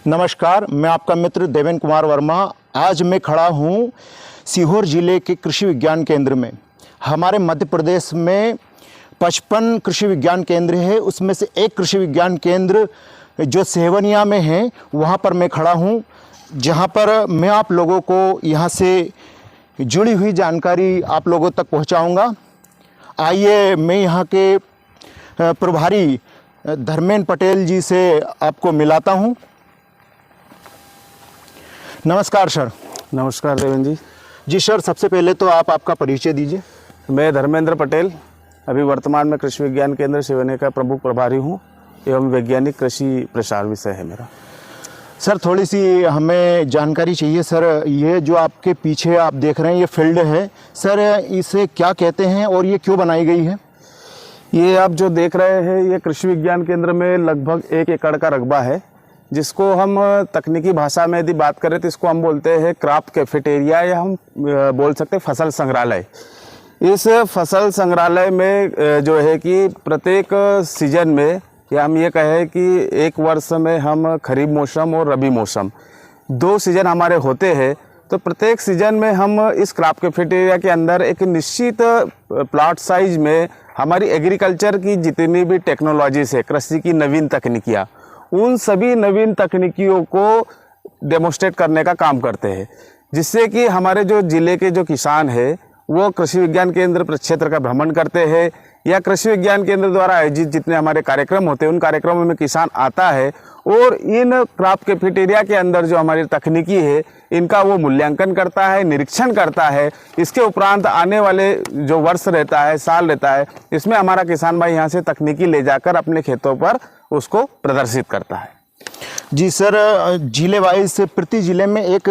नमस्कार, मैं आपका मित्र देवेंद्र कुमार वर्मा। आज मैं खड़ा हूँ सीहोर जिले के कृषि विज्ञान केंद्र में। हमारे मध्य प्रदेश में 55 कृषि विज्ञान केंद्र है, उसमें से एक कृषि विज्ञान केंद्र जो सेवनिया में है वहाँ पर मैं खड़ा हूँ, जहाँ पर मैं आप लोगों को यहाँ से जुड़ी हुई जानकारी आप लोगों तक पहुँचाऊँगा। आइए मैं यहाँ के प्रभारी धर्मेंद्र पटेल जी से आपको मिलाता हूँ। नमस्कार सर। नमस्कार देवेंद्र जी। जी सर, सबसे पहले तो आप आपका परिचय दीजिए। मैं धर्मेंद्र पटेल, अभी वर्तमान में कृषि विज्ञान केंद्र सेवनिया का प्रमुख प्रभारी हूँ एवं वैज्ञानिक कृषि प्रसार विषय है मेरा। सर थोड़ी सी हमें जानकारी चाहिए सर। ये जो आपके पीछे आप देख रहे हैं ये फील्ड है सर, इसे क्या कहते हैं और ये क्यों बनाई गई है? ये आप जो देख रहे हैं ये कृषि विज्ञान केंद्र में लगभग 1 एकड़ का रकबा है, जिसको हम तकनीकी भाषा में यदि बात करें तो इसको हम बोलते हैं क्रॉप कैफेटेरिया, या हम बोल सकते हैं फसल संग्रहालय। इस फसल संग्रहालय में जो है कि प्रत्येक सीजन में, या हम ये कहें कि एक वर्ष में हम खरीफ मौसम और रबी मौसम 2 सीजन हमारे होते हैं, तो प्रत्येक सीजन में हम इस क्रॉप कैफेटेरिया के अंदर एक निश्चित प्लॉट साइज में हमारी एग्रीकल्चर की जितनी भी टेक्नोलॉजीज है, कृषि की नवीन तकनीकियाँ, उन सभी नवीन तकनीकियों को डेमोस्ट्रेट करने का काम करते हैं, जिससे कि हमारे जो ज़िले के जो किसान हैं वो कृषि विज्ञान केंद्र प्रक्षेत्र का भ्रमण करते हैं, या कृषि विज्ञान केंद्र द्वारा आयोजित जितने हमारे कार्यक्रम होते हैं उन कार्यक्रमों में किसान आता है और इन क्रॉप कैफेटेरिया के अंदर जो हमारी तकनीकी है इनका वो मूल्यांकन करता है, निरीक्षण करता है। इसके उपरांत आने वाले जो वर्ष रहता है, साल रहता है, इसमें हमारा किसान भाई यहाँ से तकनीकी ले जाकर अपने खेतों पर उसको प्रदर्शित करता है। जी सर, जिले वाइज प्रति जिले में एक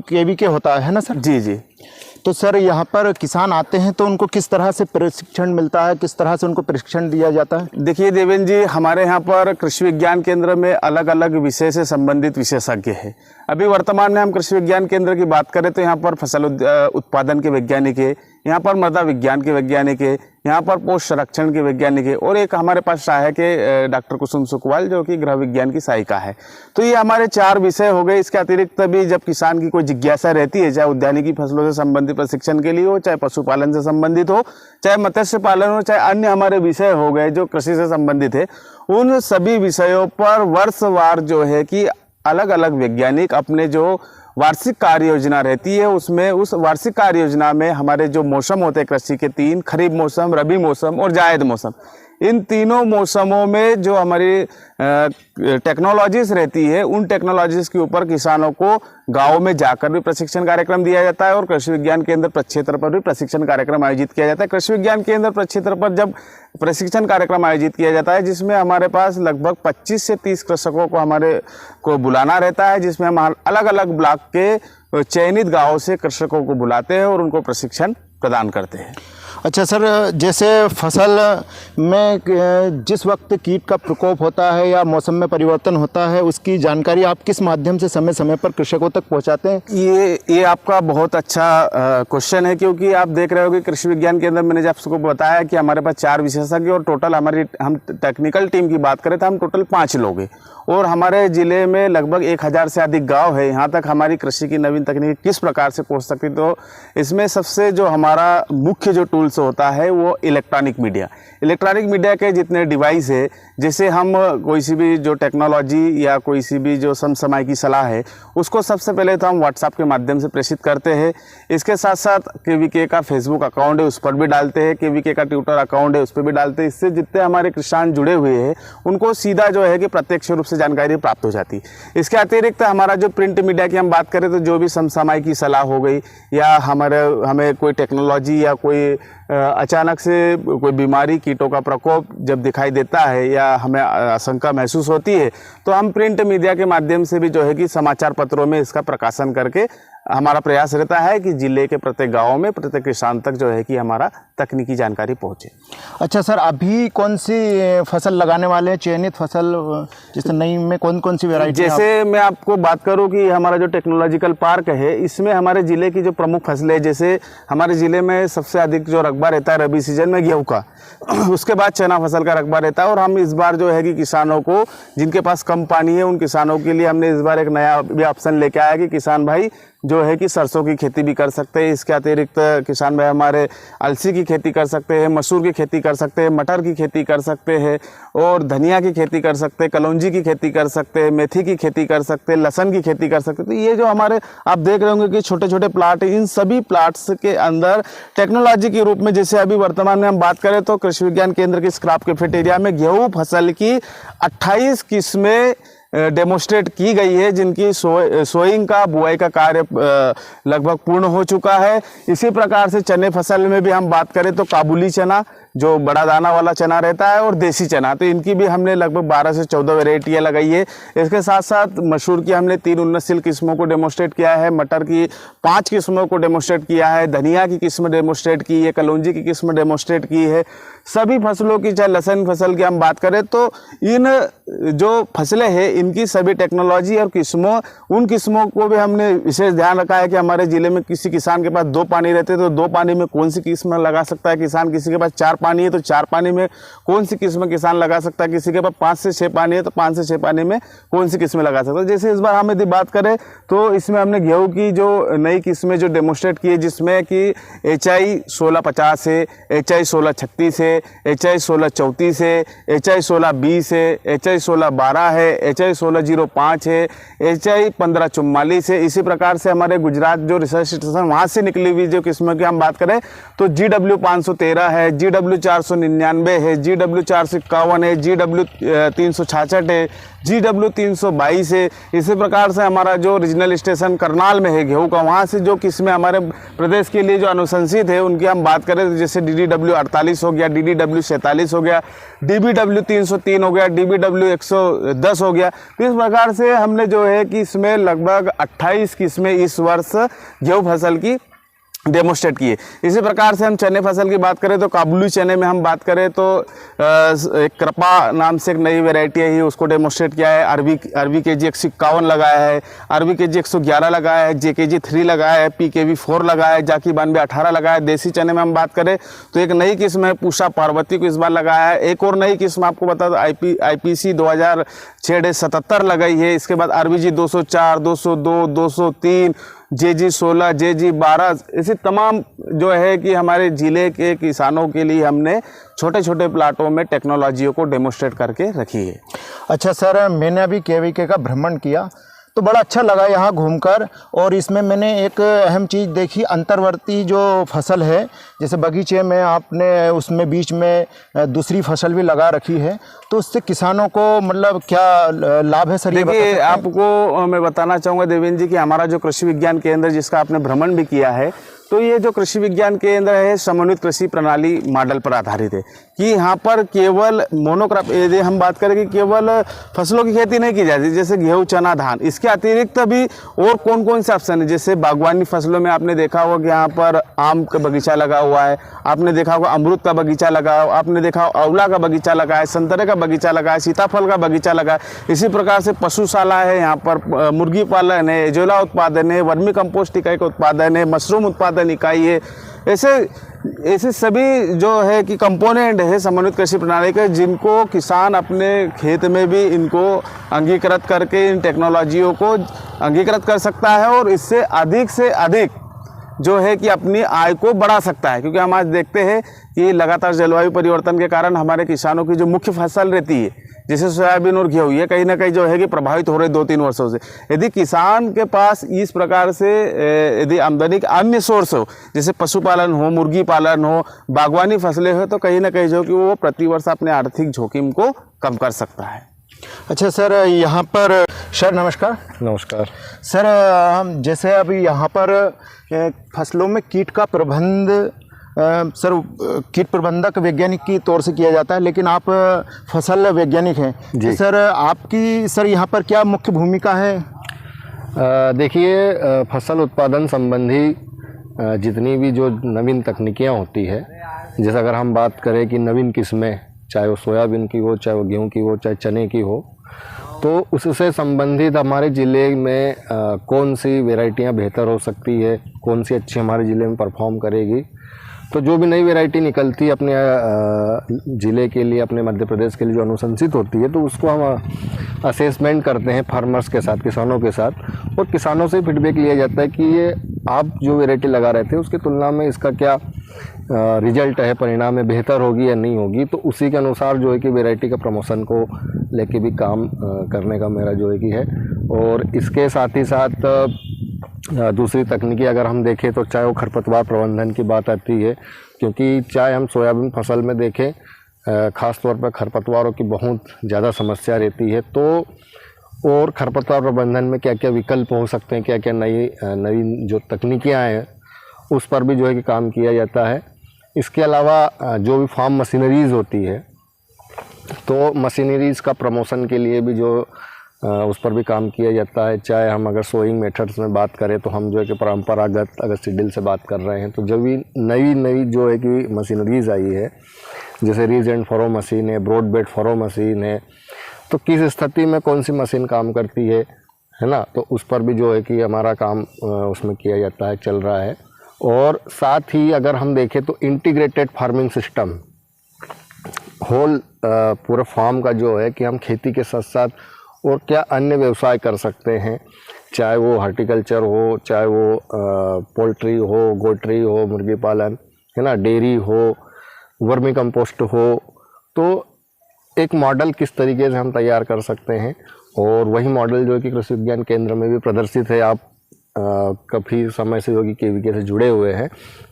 केवीके होता है ना सर? जी जी। तो सर यहाँ पर किसान आते हैं तो उनको किस तरह से प्रशिक्षण मिलता है, किस तरह से उनको प्रशिक्षण दिया जाता है? देखिए देवेंद्र जी, हमारे यहाँ पर कृषि विज्ञान केंद्र में अलग अलग विषय से संबंधित विशेषज्ञ हैं। अभी वर्तमान में हम कृषि विज्ञान केंद्र की बात करें तो यहाँ पर फसल उत्पादन के वैज्ञानिक है, यहाँ पर मृदा विज्ञान के वैज्ञानिक है, यहाँ पर पोषण संरक्षण के वैज्ञानिक है, और एक हमारे पास सहायक है डॉक्टर कुसुम सुकवाल जो कि गृह विज्ञान की सहायिका है। तो ये हमारे 4 विषय हो गए। इसके अतिरिक्त भी जब किसान की कोई जिज्ञासा रहती है, चाहे उद्यानिकी फसलों से संबंधित प्रशिक्षण के लिए हो, चाहे पशुपालन से संबंधित हो, चाहे मत्स्य पालन हो, चाहे अन्य हमारे विषय हो गए जो कृषि से संबंधित है, उन सभी विषयों पर वर्षवार जो है कि अलग अलग वैज्ञानिक अपने जो वार्षिक कार्य योजना रहती है उसमें, उस वार्षिक कार्य योजना में हमारे जो मौसम होते हैं कृषि के 3, खरीफ मौसम, रबी मौसम और जायद मौसम, इन तीनों मौसमों में जो हमारी टेक्नोलॉजीज रहती है उन टेक्नोलॉजीज के ऊपर किसानों को गाँव में जाकर भी प्रशिक्षण कार्यक्रम दिया जाता है और कृषि विज्ञान केंद्र प्रक्षेत्र पर भी प्रशिक्षण कार्यक्रम आयोजित किया जाता है। कृषि विज्ञान केंद्र प्रक्षेत्र पर जब प्रशिक्षण कार्यक्रम आयोजित किया जाता है, जिसमें हमारे पास लगभग 25 से 30 कृषकों को हमारे को बुलाना रहता है, जिसमें हम अलग अलग ब्लॉक के चयनित गाँवों से कृषकों को बुलाते हैं और उनको प्रशिक्षण प्रदान करते हैं। अच्छा सर, जैसे फसल में जिस वक्त कीट का प्रकोप होता है या मौसम में परिवर्तन होता है, उसकी जानकारी आप किस माध्यम से समय समय पर कृषकों तक पहुंचाते हैं? ये आपका बहुत अच्छा क्वेश्चन है, क्योंकि आप देख रहे हो कि कृषि विज्ञान केंद्र मैंने जब आपको बताया कि हमारे पास 4 विशेषज्ञ और टोटल हमारी हम टेक्निकल टीम की बात करें तो हम टोटल 5 लोग हैं, और हमारे ज़िले में लगभग 1000 से अधिक गांव है। यहाँ तक हमारी कृषि की नवीन तकनीक किस प्रकार से पहुँच सकती, तो इसमें सबसे जो हमारा मुख्य जो टूल्स होता है वो इलेक्ट्रॉनिक मीडिया के जितने डिवाइस है, जैसे हम कोई सी भी जो टेक्नोलॉजी या कोई सी भी जो समसमय की सलाह है उसको सबसे पहले तो हम व्हाट्सएप के माध्यम से प्रेषित करते हैं। इसके साथ साथ केवीके का फेसबुक अकाउंट है उस पर भी डालते हैं, केवीके का ट्विटर अकाउंट है उस पर भी डालते हैं। इससे जितने हमारे किसान जुड़े हुए हैं उनको सीधा जो है कि प्रत्यक्ष रूप से जानकारी प्राप्त हो जाती है। इसके अतिरिक्त हमारा जो प्रिंट मीडिया की हम बात करें तो जो भी समसमय की सलाह हो गई, या हमें कोई टेक्नोलॉजी या कोई अचानक से कोई बीमारी, कीटों का प्रकोप जब दिखाई देता है या हमें आशंका महसूस होती है, तो हम प्रिंट मीडिया के माध्यम से भी जो है कि समाचार पत्रों में इसका प्रकाशन करके हमारा प्रयास रहता है कि जिले के प्रत्येक गाँव में प्रत्येक किसान तक जो है कि हमारा तकनीकी जानकारी पहुँचे। अच्छा सर, अभी कौन सी फसल लगाने वाले हैं, चयनित फसल, जैसे नई में कौन कौन सी वैरायटी? जैसे मैं आपको बात करूं कि हमारा जो टेक्नोलॉजिकल पार्क है, इसमें हमारे ज़िले की जो प्रमुख फसलें, जैसे हमारे ज़िले में सबसे अधिक जो रकबा रहता है रबी सीजन में गेहूं का, उसके बाद चना फसल का रकबा रहता है। और हम इस बार जो है कि किसानों को, जिनके पास कम पानी है, उन किसानों के लिए हमने इस बार एक नया भी ऑप्शन लेके आया कि किसान भाई जो है कि सरसों की खेती भी कर सकते हैं। इसके अतिरिक्त किसान भाई हमारे अलसी की खेती कर सकते हैं, मसूर की खेती कर सकते हैं, मटर की खेती कर सकते हैं, और धनिया की खेती कर सकते हैं, कलौंजी की खेती कर सकते हैं, मेथी की खेती कर सकते हैं, लहसुन की खेती कर सकते हैं। तो ये जो हमारे आप देख रहे होंगे कि छोटे छोटे प्लाट है, इन सभी प्लाट्स के अंदर टेक्नोलॉजी के रूप में, जैसे अभी वर्तमान में हम बात करें तो कृषि विज्ञान केंद्र के स्क्रैप कैफेटेरिया में गेहूँ फसल की 28 किस्में डेमोस्ट्रेट की गई है, जिनकी सोइंग का, बुआई का कार्य लगभग पूर्ण हो चुका है। इसी प्रकार से चने फसल में भी हम बात करें तो काबुली चना, जो बड़ा दाना वाला चना रहता है, और देसी चना, तो इनकी भी हमने लगभग 12 से 14 वेराइटियाँ लगाई है। इसके साथ साथ मसूर की हमने 3 उन्नतशील किस्मों को डेमोस्ट्रेट किया है, मटर की 5 किस्मों को डेमोस्ट्रेट किया है, धनिया की किस्म डेमोस्ट्रेट की है, कलौंजी की किस्म डेमोस्ट्रेट की है। सभी फसलों की, चाहे लहसुन फसल की हम बात करें तो इन जो फसलें हैं इनकी सभी टेक्नोलॉजी और किस्मों, उन किस्मों को भी हमने विशेष ध्यान रखा है कि हमारे ज़िले में किसी किसान के पास 2 पानी रहते तो 2 पानी में कौन सी किस्म लगा सकता है किसान, किसी के पास 4 पानी है तो 4 पानी में कौन सी किस्म किसान लगा सकता है, किसी के पास 5 से 6 पानी है तो 5 से 6 पानी में कौन सी किस्में लगा सकता है। जैसे इस बार हम यदि बात करें तो इसमें हमने गेहूँ की जो नई किस्में जो डेमोस्ट्रेट की है, जिसमें कि HI 1650 है, HI 1636 है, HI 1634 है, HI 1620 है, HI 1612 है, HI 1605 है, HI 1544 है। इसी प्रकार से हमारे गुजरात जो रिसर्च स्टेशन वहाँ से निकली हुई जो किस्मों की हम बात करें तो GW 513 है, GW 499 है, GW 451 है, GW 366 है, GW 322 है। इसी प्रकार से हमारा जो रीजनल स्टेशन करनाल में है गेहूँ का, वहाँ से जो किस्में हमारे प्रदेश के लिए जो अनुशंसित है उनकी हम बात करें तो जैसे DDW 48 हो गया, DDW 47 हो गया, DBW 303 हो गया, DBW 110 हो गया। तो इस प्रकार से हमने जो है कि इसमें लगभग 28 किस्में इस वर्ष गेहूँ फसल की डेमोस्ट्रेट किए। इसी प्रकार से हम चने फसल की बात करें तो काबुली चने में हम बात करें तो एक कृपा नाम से एक नई वैरायटी है, उसको डेमोस्ट्रेट किया है। अरबी KG 151 लगाया है, अरबी KG 111 लगाया है, JKG 3 लगाया है, PKV 4 लगाया है, जाकी 92 18 लगाया है। देसी चने में हम बात करें तो एक नई किस्म है पूषा पार्वती को इस बार लगाया है। एक और नई किस्म आपको बता दो IPC 2006-77 लगाई है। इसके बाद RBG 204, 202, 203, JG 16, JG 12, ऐसे तमाम जो है कि हमारे ज़िले के किसानों के लिए हमने छोटे छोटे प्लाटों में टेक्नोलॉजियों को डेमोस्ट्रेट करके रखी है। अच्छा सर, मैंने अभी KVK का भ्रमण किया तो बड़ा अच्छा लगा यहाँ घूमकर, और इसमें मैंने एक अहम चीज़ देखी, अंतर्वर्ती जो फसल है, जैसे बगीचे में आपने उसमें बीच में दूसरी फसल भी लगा रखी है, तो उससे किसानों को मतलब क्या लाभ है सर? देखिए, आपको मैं बताना चाहूँगा देवेंद्र जी कि हमारा जो कृषि विज्ञान केंद्र जिसका आपने भ्रमण भी किया है, तो ये जो कृषि विज्ञान केंद्र है समन्वित कृषि प्रणाली मॉडल पर आधारित है कि यहाँ पर केवल मोनोक्रॉप, यदि हम बात करें कि केवल फसलों की खेती नहीं की जाती, जैसे गेहूँ, चना, धान, इसके अतिरिक्त भी और कौन कौन से ऑप्शन है। जैसे बागवानी फसलों में आपने देखा होगा कि यहाँ पर आम का बगीचा लगा हुआ है, आपने देखा होगा अमरूद का बगीचा लगा, आपने देखा होगा आंवला का बगीचा लगा है, संतरे का बगीचा लगा है, सीताफल का बगीचा लगा है। इसी प्रकार से पशुशाला है, यहाँ पर मुर्गी पालन है, एजोला उत्पादन है, वर्मी कंपोस्ट इकाई का उत्पादन है, मशरूम उत्पादन इकाई है। ऐसे सभी जो है कि कंपोनेंट है समन्वित कृषि प्रणाली के, जिनको किसान अपने खेत में भी इनको अंगीकृत करके इन टेक्नोलॉजियों को अंगीकृत कर सकता है और इससे से अधिक जो है कि अपनी आय को बढ़ा सकता है। क्योंकि हम आज देखते हैं कि लगातार जलवायु परिवर्तन के कारण हमारे किसानों की जो मुख्य फसल रहती है जैसे सोयाबीन और गेहूँ, ये कहीं ना कहीं जो है कि प्रभावित हो रहे 2-3 वर्षों से। यदि किसान के पास इस प्रकार से यदि आमदनी के अन्य सोर्स हो, जैसे पशुपालन हो, मुर्गी पालन हो, बागवानी फसलें हो, तो कहीं ना कहीं जो कि वो प्रतिवर्ष अपने आर्थिक जोखिम को कम कर सकता है। अच्छा सर, यहाँ पर सर नमस्कार। नमस्कार सर, जैसे अभी यहाँ पर फसलों में कीट का प्रबंध सर कीट प्रबंधक वैज्ञानिक की तौर से किया जाता है, लेकिन आप फसल वैज्ञानिक हैं जी। सर आपकी यहाँ पर क्या मुख्य भूमिका है? देखिए, फसल उत्पादन संबंधी जितनी भी जो नवीन तकनीकियाँ होती है, जैसे अगर हम बात करें कि नवीन किस्में, चाहे वो सोयाबीन की हो, चाहे वो गेहूं की हो, चाहे चने की हो, तो उससे संबंधित हमारे ज़िले में कौन सी वैरायटियां बेहतर हो सकती है, कौन सी अच्छी हमारे ज़िले में परफॉर्म करेगी, तो जो भी नई वैरायटी निकलती है अपने ज़िले के लिए, अपने मध्य प्रदेश के लिए जो अनुशंसित होती है, तो उसको हम असेसमेंट करते हैं फार्मर्स के साथ, किसानों के साथ, और किसानों से फीडबैक लिया जाता है कि ये आप जो वैरायटी लगा रहे थे उसकी तुलना में इसका क्या रिजल्ट है, परिणाम में बेहतर होगी या नहीं होगी। तो उसी के अनुसार जो है कि वैरायटी का प्रमोशन को लेके भी काम करने का मेरा जो है कि है। और इसके साथ ही साथ दूसरी तकनीकी अगर हम देखें तो चाहे वो खरपतवार प्रबंधन की बात आती है, क्योंकि चाहे हम सोयाबीन फसल में देखें, ख़ास तौर पर खरपतवारों की बहुत ज़्यादा समस्या रहती है। तो और खरपतवार प्रबंधन में क्या क्या विकल्प हो सकते हैं, क्या क्या नई जो तकनीकियाँ हैं उस पर भी जो है कि काम किया जाता है। इसके अलावा जो भी फार्म मशीनरीज़ होती है, तो मशीनरीज़ का प्रमोशन के लिए भी जो उस पर भी काम किया जाता है। चाहे हम अगर सोइंग मेथड्स में बात करें तो हम जो है कि परंपरागत अगर सीडल से बात कर रहे हैं, तो जब भी नई जो है कि मशीनरीज़ आई है, जैसे रीज एंड फरो मशीन है, ब्रॉड बेड फरो मशीन है, तो किस स्थिति में कौन सी मशीन काम करती है ना, तो उस पर भी जो है कि हमारा काम उसमें किया जाता है, चल रहा है। और साथ ही अगर हम देखें तो इंटीग्रेटेड फार्मिंग सिस्टम, होल पूरे फार्म का जो है कि हम खेती के साथ साथ और क्या अन्य व्यवसाय कर सकते हैं, चाहे वो हॉर्टिकल्चर हो, चाहे वो पोल्ट्री हो, गोट्री हो, मुर्गी पालन है ना, डेयरी हो, वर्मी कंपोस्ट हो, तो एक मॉडल किस तरीके से हम तैयार कर सकते हैं। और वही मॉडल जो है कि कृषि विज्ञान केंद्र में भी प्रदर्शित है। आप काफ़ी समय से जो कि केवीके से जुड़े हुए हैं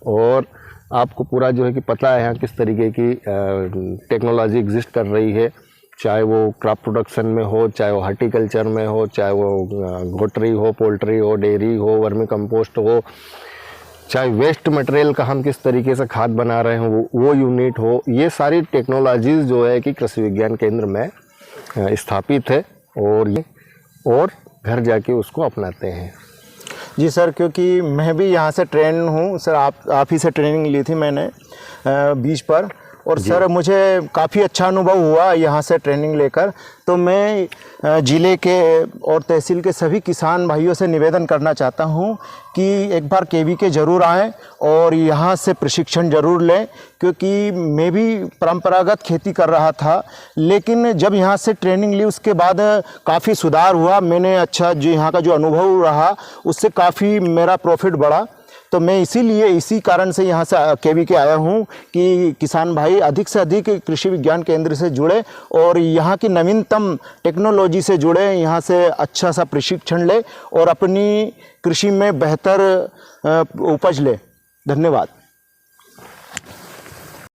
और आपको पूरा जो है कि पता है यहाँ किस तरीके की टेक्नोलॉजी एग्जिस्ट कर रही है, चाहे वो क्रॉप प्रोडक्शन में हो, चाहे वो हॉर्टिकल्चर में हो, चाहे वो गोट्री हो, पोल्ट्री हो, डेयरी हो, वर्मी कंपोस्ट हो, चाहे वेस्ट मटेरियल का हम किस तरीके से खाद बना रहे हैं वो यूनिट हो। ये सारी टेक्नोलॉजीज़ जो है कि कृषि विज्ञान केंद्र में स्थापित है और घर जाके उसको अपनाते हैं। जी सर, क्योंकि मैं भी यहाँ से ट्रेन हूँ सर, आप ही से ट्रेनिंग ली थी मैंने बीच पर, और सर मुझे काफ़ी अच्छा अनुभव हुआ यहाँ से ट्रेनिंग लेकर। तो मैं ज़िले के और तहसील के सभी किसान भाइयों से निवेदन करना चाहता हूँ कि एक बार केवीके ज़रूर आएँ और यहाँ से प्रशिक्षण ज़रूर लें, क्योंकि मैं भी परंपरागत खेती कर रहा था, लेकिन जब यहाँ से ट्रेनिंग ली उसके बाद काफ़ी सुधार हुआ। मैंने अच्छा जो यहाँ का जो अनुभव रहा उससे काफ़ी मेरा प्रॉफिट बढ़ा। तो मैं इसी कारण से यहाँ से केवीके आया हूँ कि किसान भाई अधिक से अधिक कृषि विज्ञान केंद्र से जुड़े और यहाँ की नवीनतम टेक्नोलॉजी से जुड़े, यहाँ से अच्छा सा प्रशिक्षण ले और अपनी कृषि में बेहतर उपज ले। धन्यवाद।